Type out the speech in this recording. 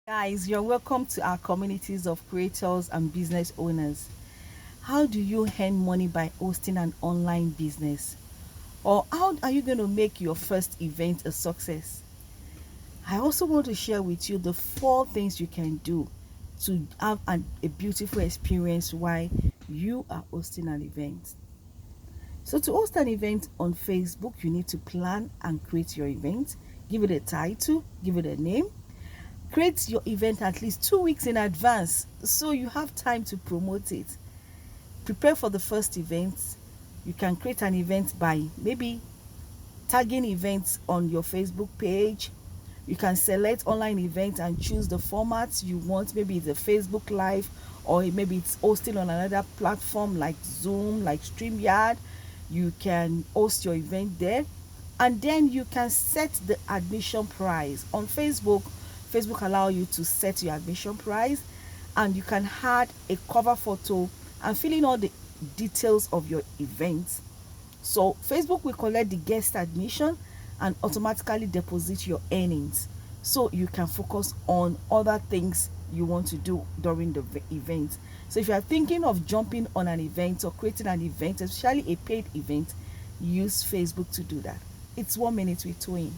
Guys, you're welcome to our communities of creators and business owners. How do you earn money by hosting an online business? Or how are you going to make your first event a success? I also want to share with you the four things you can do to have a beautiful experience while you are hosting an event. So, to host an event on Facebook, you need to plan and create your event, give it a title, give it a name. Create your event at least 2 weeks in advance so you have time to promote it. Prepare for the first event. You can create an event by maybe tagging events on your Facebook page. You can select online events and choose the format you want. Maybe it's a Facebook Live, or maybe it's hosting on another platform like Zoom, like StreamYard. You can host your event there, and then you can set the admission price on Facebook. Facebook allow you to set your admission price, and you can add a cover photo and fill in all the details of your event. So Facebook will collect the guest admission and automatically deposit your earnings, so you can focus on other things you want to do during the event. So if you are thinking of jumping on an event or creating an event, especially a paid event, use Facebook to do that. It's 1 minute with Twain.